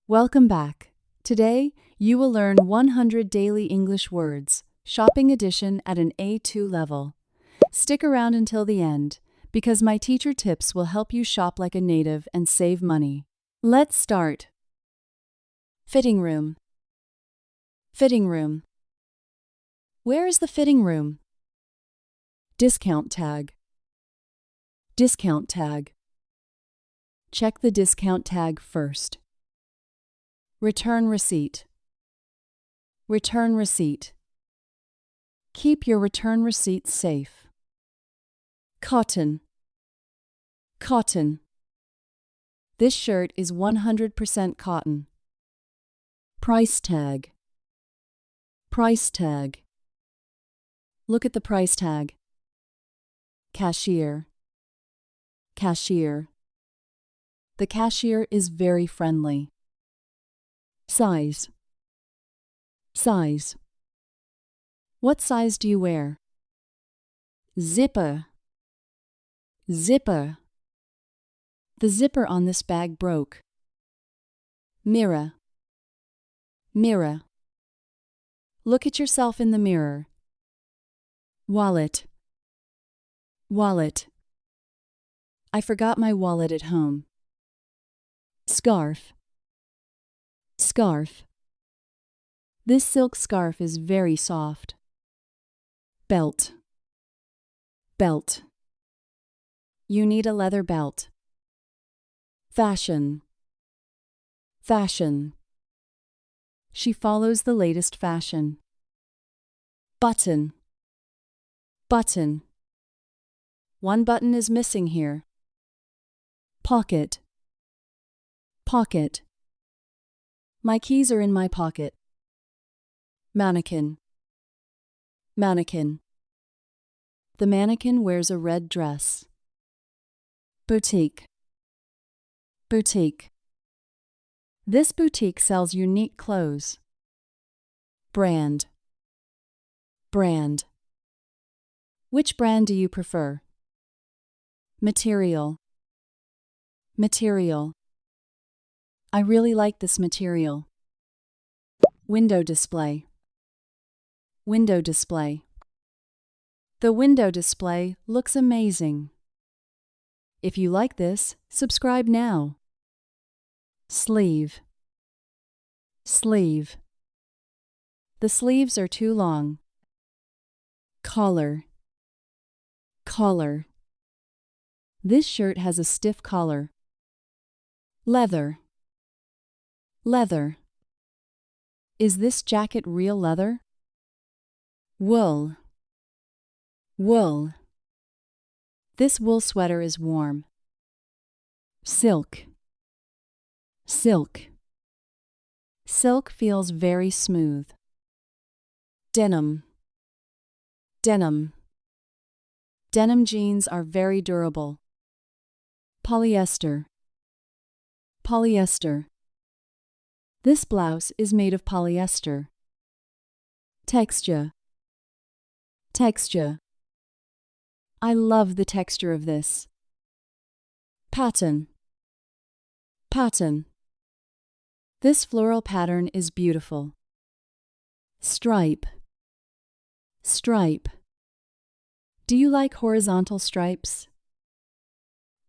Welcome back. Today, you will learn 100 daily English words, shopping edition at an A2 level. Stick around until the end, because my teacher tips will help you shop like a native and save money. Let's start. Fitting room. Fitting room. Where is the fitting room? Discount tag. Discount tag. Check the discount tag first. Return receipt. Return receipt. Keep your return receipt safe. Cotton. Cotton. This shirt is 100% cotton. Price tag. Price tag. Look at the price tag. Cashier. Cashier. The cashier is very friendly. Size. Size. What size do you wear? Zipper. Zipper. The zipper on this bag broke. Mirror. Mirror. Look at yourself in the mirror. Wallet. Wallet. I forgot my wallet at home. Scarf. Scarf. This silk scarf is very soft. Belt. Belt. You need a leather belt. Fashion. Fashion. She follows the latest fashion. Button. Button. One button is missing here. Pocket. Pocket. My keys are in my pocket. Mannequin. Mannequin. The mannequin wears a red dress. Boutique. Boutique. This boutique sells unique clothes. Brand. Brand. Which brand do you prefer? Material. Material. I really like this material. Window display. Window display. The window display looks amazing. If you like this, subscribe now. Sleeve. Sleeve. The sleeves are too long. Collar. Collar. This shirt has a stiff collar. Leather. Leather. Is this jacket real leather? Wool. Wool. This wool sweater is warm. Silk. Silk. Silk feels very smooth. Denim. Denim. Denim jeans are very durable. Polyester. Polyester. This blouse is made of polyester. Texture. Texture. I love the texture of this. Pattern. Pattern. This floral pattern is beautiful. Stripe. Stripe. Do you like horizontal stripes?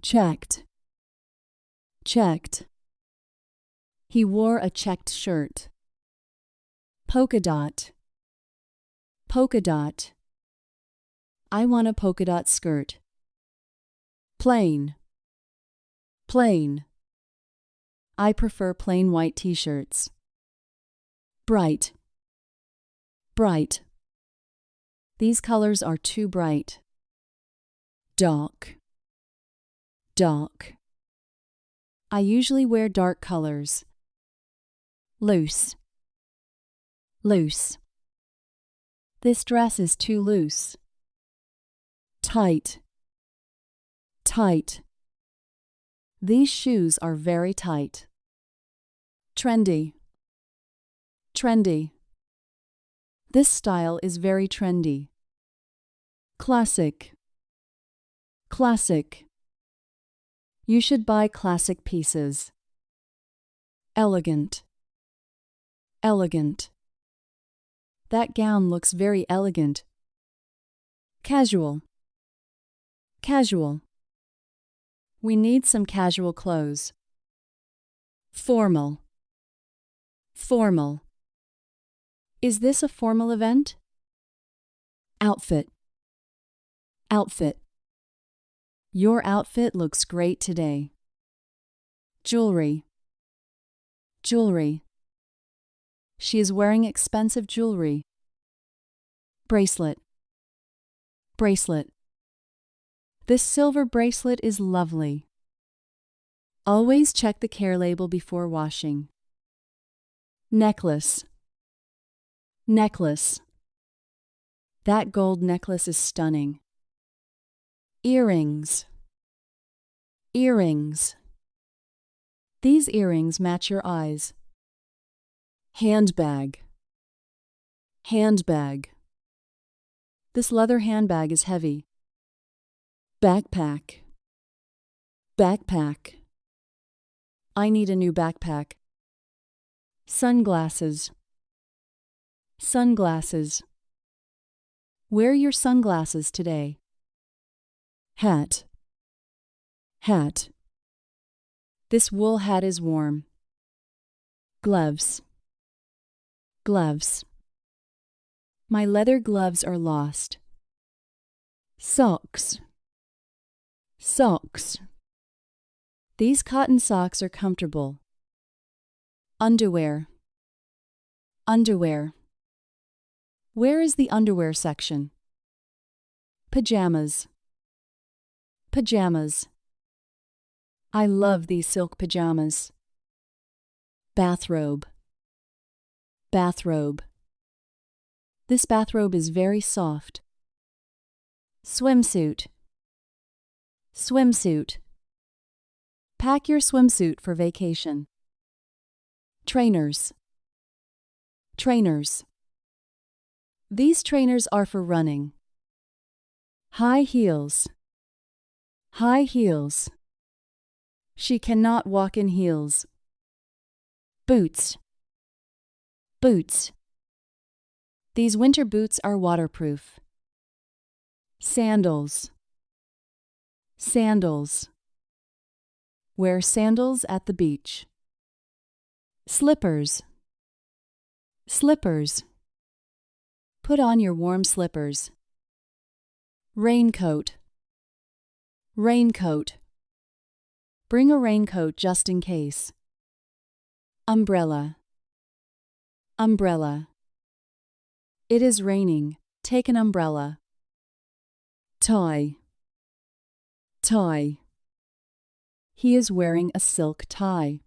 Checked. Checked. He wore a checked shirt. Polka dot. Polka dot. I want a polka dot skirt. Plain. Plain. I prefer plain white t-shirts. Bright. Bright. These colors are too bright. Dark. Dark. I usually wear dark colors. Loose. Loose. This dress is too loose. Tight. Tight. These shoes are very tight. Trendy. Trendy. This style is very trendy. Classic. Classic. You should buy classic pieces. Elegant. Elegant. That gown looks very elegant. Casual. Casual. We need some casual clothes. Formal. Formal. Is this a formal event? Outfit. Outfit. Your outfit looks great today. Jewelry. Jewelry. She is wearing expensive jewelry. Bracelet. Bracelet. This silver bracelet is lovely. Always check the care label before washing. Necklace. Necklace. That gold necklace is stunning. Earrings. Earrings. These earrings match your eyes. Handbag. Handbag. This leather handbag is heavy. Backpack. Backpack. I need a new backpack. Sunglasses. Sunglasses. Wear your sunglasses today. Hat. Hat. This wool hat is warm. Gloves. Gloves. My leather gloves are lost. Socks. Socks. These cotton socks are comfortable. Underwear. Underwear. Where is the underwear section? Pajamas. Pajamas. I love these silk pajamas. Bathrobe. Bathrobe. This bathrobe is very soft. Swimsuit. Swimsuit. Pack your swimsuit for vacation. Trainers. Trainers. These trainers are for running. High heels. High heels. She cannot walk in heels. Boots. Boots. These winter boots are waterproof. Sandals. Sandals. Wear sandals at the beach. Slippers. Slippers. Put on your warm slippers. Raincoat. Raincoat. Bring a raincoat just in case. Umbrella. Umbrella. It is raining. Take an umbrella. Tie. Tie. He is wearing a silk tie.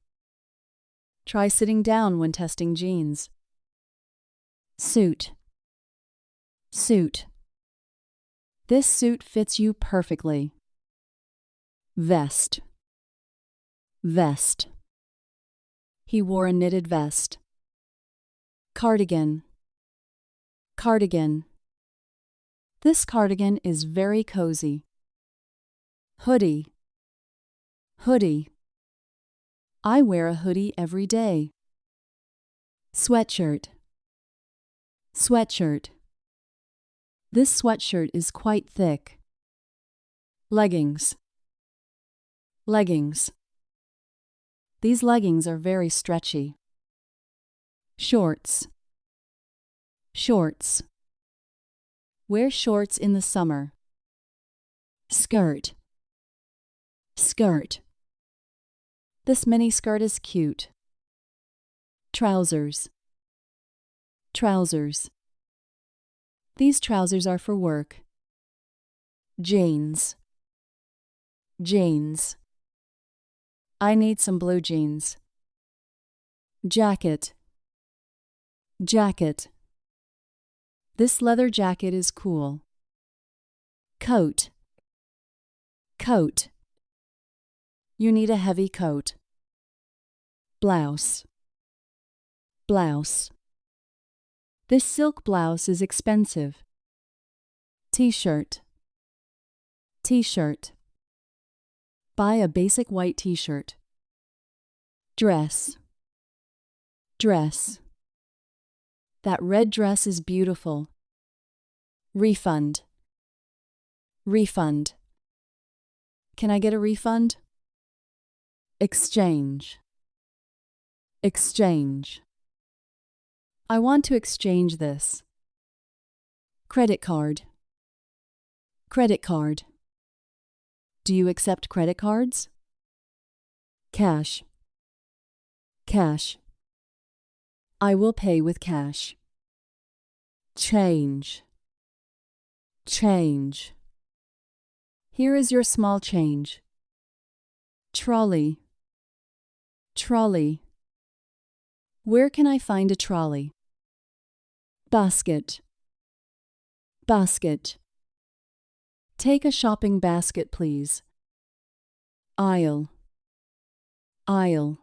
Try sitting down when testing jeans. Suit. Suit. This suit fits you perfectly. Vest. Vest. He wore a knitted vest. Cardigan. Cardigan. This cardigan is very cozy. Hoodie. Hoodie. I wear a hoodie every day. Sweatshirt. Sweatshirt. This sweatshirt is quite thick. Leggings. Leggings. These leggings are very stretchy. Shorts. Shorts. Wear shorts in the summer. Skirt. Skirt. This mini skirt is cute. Trousers. Trousers. These trousers are for work. Jeans. Jeans. I need some blue jeans. Jacket. Jacket. This leather jacket is cool. Coat. Coat. You need a heavy coat. Blouse. Blouse. This silk blouse is expensive. T-shirt. T-shirt. Buy a basic white t-shirt. Dress. Dress. That red dress is beautiful. Refund. Refund. Can I get a refund? Exchange. Exchange. I want to exchange this. Credit card. Credit card. Do you accept credit cards? Cash. Cash. I will pay with cash. Change. Change. Here is your small change. Trolley. Trolley. Where can I find a trolley? Basket. Basket. Take a shopping basket, please. Aisle. Aisle.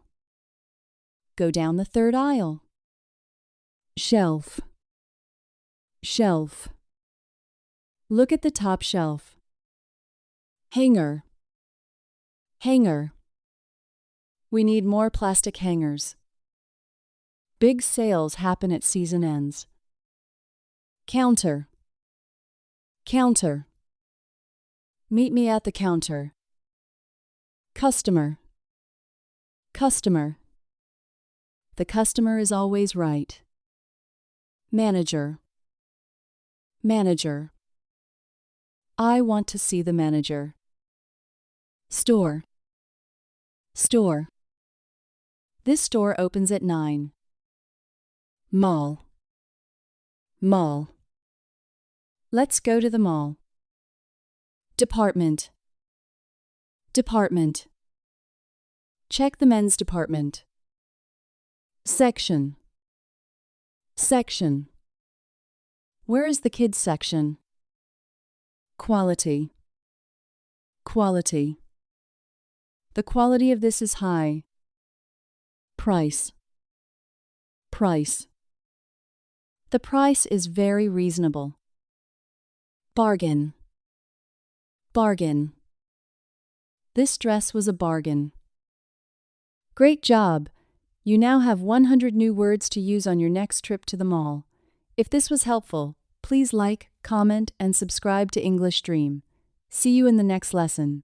Go down the third aisle. Shelf. Shelf. Look at the top shelf. Hanger. Hanger. We need more plastic hangers. Big sales happen at season ends. Counter. Counter. Meet me at the counter. Customer. Customer. The customer is always right. Manager. Manager. I want to see the manager. Store. Store. This store opens at 9. Mall. Mall. Let's go to the mall. Department. Department. Check the men's department. Section. Section. Where is the kids section? Quality. Quality. The quality of this is high. Price. Price. The price is very reasonable. Bargain. Bargain. This dress was a bargain. Great job! You now have 100 new words to use on your next trip to the mall. If this was helpful, please like, comment, and subscribe to English Dream. See you in the next lesson.